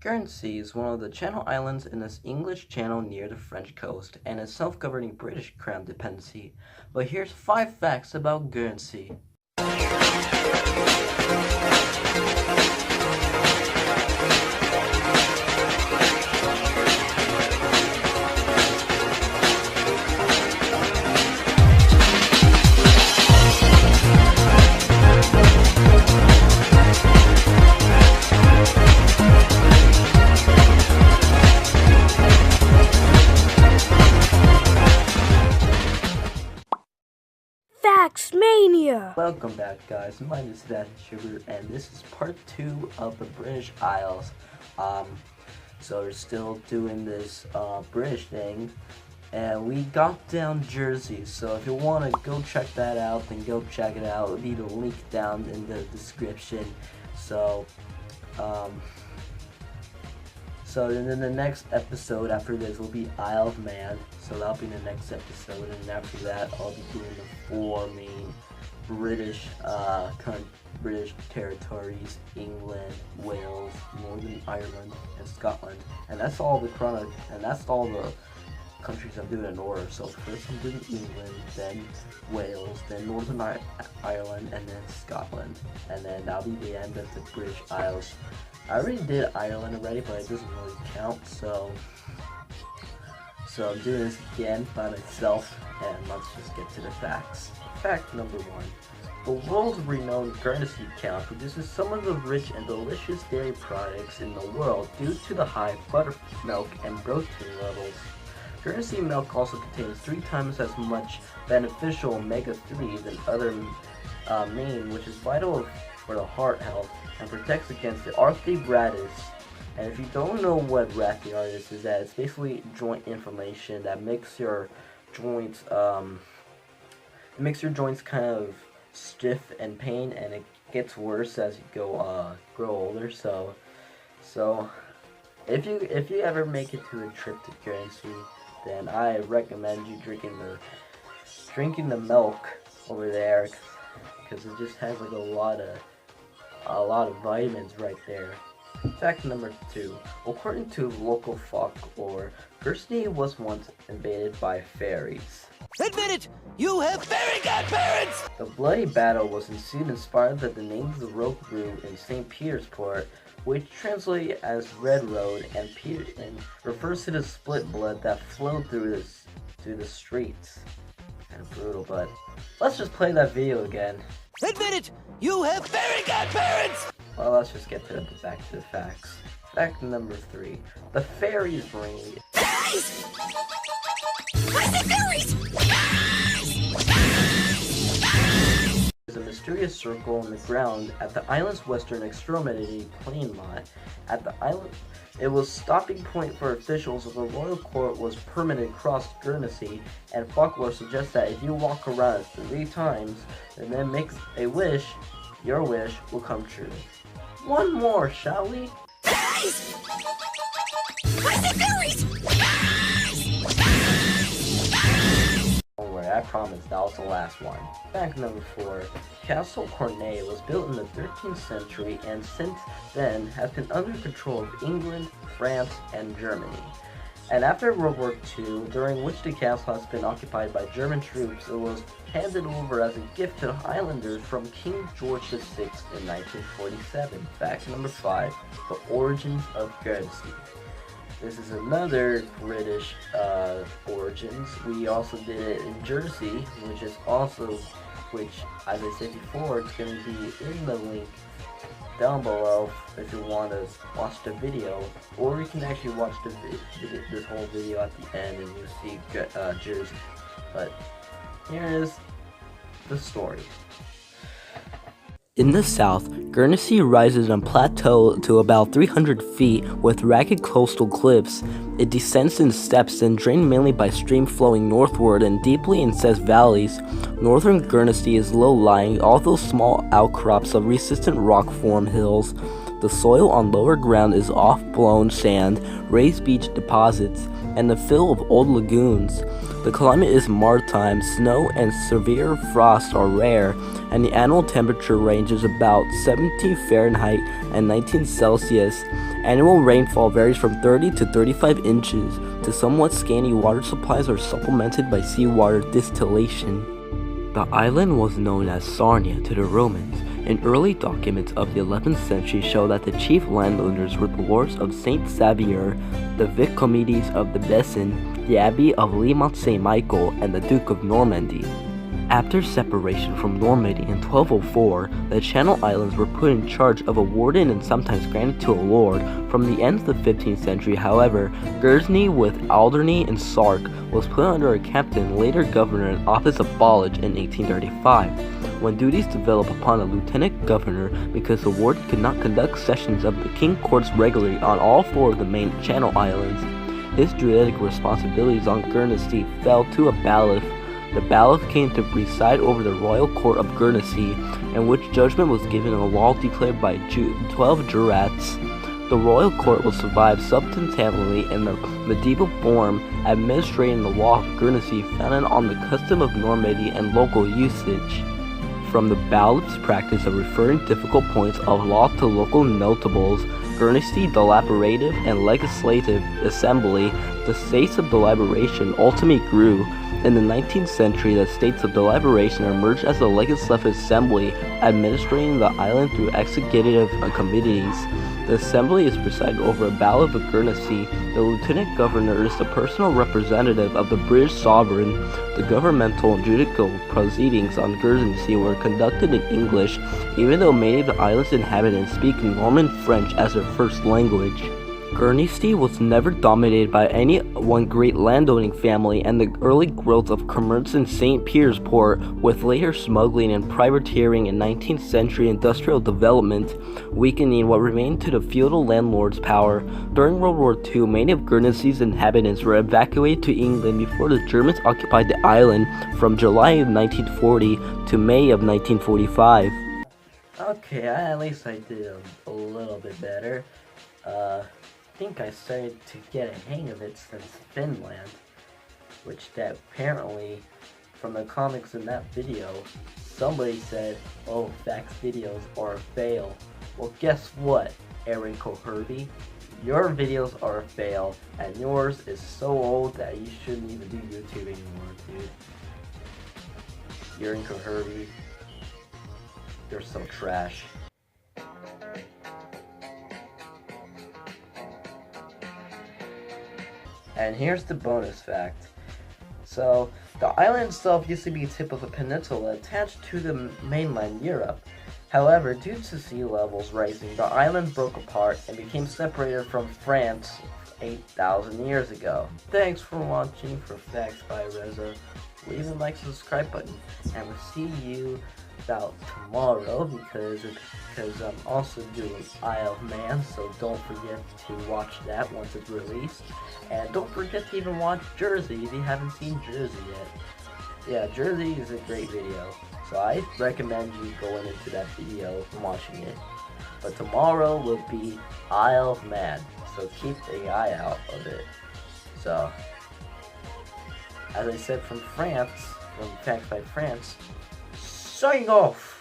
Guernsey is one of the Channel Islands in this English channel near the French coast and is self-governing British Crown dependency. But here's 5 facts about Guernsey. FactsMania! Welcome back, guys. My name is Sugar, and this is part 2 of the British Isles. So we're still doing this British thing, and we got down Jersey. So if you want to go check that out, then go check it out. It'll be the link down in the description. So then the next episode after this will be Isle of Man. So that'll be the next episode, and after that I'll be doing the 4 main British territories: England, Wales, Northern Ireland, and Scotland. And that's all the countries I'm doing in order. So first I'm doing England, then Wales, then Northern Ireland, and then Scotland. And then that'll be the end of the British Isles. I already did Ireland already, but it doesn't really count, so I'm doing this again by myself, and let's just get to the facts. Fact number 1. The world-renowned Guernsey town produces some of the rich and delicious dairy products in the world due to the high buttermilk and protein levels. Guernsey milk also contains 3 times as much beneficial omega-3 than other main, which is vital for the heart health and protects against the arthritis. And if you don't know what arthritis is, that it's basically joint inflammation that makes your joints kind of stiff and pain, and it gets worse as you grow older. So if you ever make it to a trip to Guernsey, then I recommend you drinking the milk over there, because it just has like a lot of vitamins right there. Fact number 2. According to local folklore, Guernsey was once invaded by fairies. Admit it! You have fairy godparents! The bloody battle was ensued, inspired that the name of the road grew in St. Peter's Port, which translates as Red Road, and refers to the split blood that flowed through the streets. Kind of brutal, but let's just play that video again. Admit it! You have fairy godparents! Well, let's just get back to the facts. Fact number 3. The fairies ring. Fairies! I say fairies! There's a mysterious circle on the ground at the island's western extremity, plain lot. At the island, it was stopping point for officials of the royal court was permanent across Guernsey, and folklore suggests that if you walk around it 3 times and then make a wish, your wish will come true. One more, shall we? Fairies! I say fairies! Don't worry, I promise that was the last one. Fact number 4. Castle Cornet was built in the 13th century and since then has been under control of England, France, and Germany. And after World War II, during which the castle has been occupied by German troops, it was handed over as a gift to the Highlanders from King George VI in 1947. Fact number 5. The origins of Guernsey. This is another British origins. We also did it in Jersey, which, as I said before, it's going to be in the link down below if you want to watch the video, or you can actually watch this whole video at the end and you'll see Jersey. But here is the story. In the south, Guernsey rises on a plateau to about 300 feet with ragged coastal cliffs. It descends in steps and drained mainly by stream flowing northward and deeply inset valleys. Northern Guernsey is low-lying, although small outcrops of resistant rock form hills. The soil on lower ground is off-blown sand, raised beach deposits, and the fill of old lagoons. The climate is maritime, snow and severe frost are rare, and the annual temperature range is about 17 Fahrenheit and 19 Celsius, Annual rainfall varies from 30 to 35 inches. The somewhat scanty water supplies are supplemented by seawater distillation. The island was known as Sarnia to the Romans, and early documents of the 11th century show that the chief landowners were the lords of Saint Xavier, the Vicomtes of the Bessin, the Abbey of Limont Saint Michael, and the Duke of Normandy. After separation from Normandy in 1204, the Channel Islands were put in charge of a warden and sometimes granted to a lord. From the end of the 15th century, however, Guernsey with Alderney and Sark was put under a captain, later governor, and office abolished in 1835, when duties developed upon a lieutenant governor because the warden could not conduct sessions of the king courts regularly on all 4 of the main Channel Islands. His juridic responsibilities on Guernsey fell to a bailiff. The bailiff came to preside over the royal court of Guernsey, in which judgment was given in a law declared by 12 jurats. The royal court will survive substantively in the medieval form, administrating the law of Guernsey founded on the custom of Normandy and local usage. From the bailiff's practice of referring difficult points of law to local notables, Guernsey deliberative and legislative assembly, the states of deliberation ultimately grew. In the 19th century, the states of deliberation emerged as a legislative assembly, administrating the island through executive committees. The assembly is presided over a bailiff of Guernsey. The lieutenant governor is the personal representative of the British sovereign. The governmental and judicial proceedings on Guernsey were conducted in English, even though many of the island's inhabitants speak Norman French as their first language. Guernsey was never dominated by any one great landowning family, and the early growth of commerce in St. Pierre's Port, with later smuggling and privateering and 19th century industrial development, weakening what remained to the feudal landlord's power. During World War II, many of Guernsey's inhabitants were evacuated to England before the Germans occupied the island from July of 1940 to May of 1945. Okay, at least I did a little bit better. I think I started to get a hang of it since Finland, which that apparently, from the comics in that video, somebody said, oh, Facts videos are a fail. Well, guess what, Aaron Coherby? Your videos are a fail, and yours is so old that you shouldn't even do YouTube anymore, dude. Aaron Coherby, you're so trash. And here's the bonus fact. So, the island itself used to be a tip of a peninsula attached to the mainland Europe. However, due to sea levels rising, the island broke apart and became separated from France 8,000 years ago. Thanks for watching for Facts by Reza. Leave a like, subscribe button, and we'll see you about tomorrow because I'm also doing Isle of Man, so don't forget to watch that once it's released. And don't forget to even watch Jersey if you haven't seen Jersey yet. Yeah, Jersey is a great video, so I recommend you going into that video and watching it. But tomorrow will be Isle of Man, so keep an eye out of it. So, as I said from France, from Facts by France, signing off!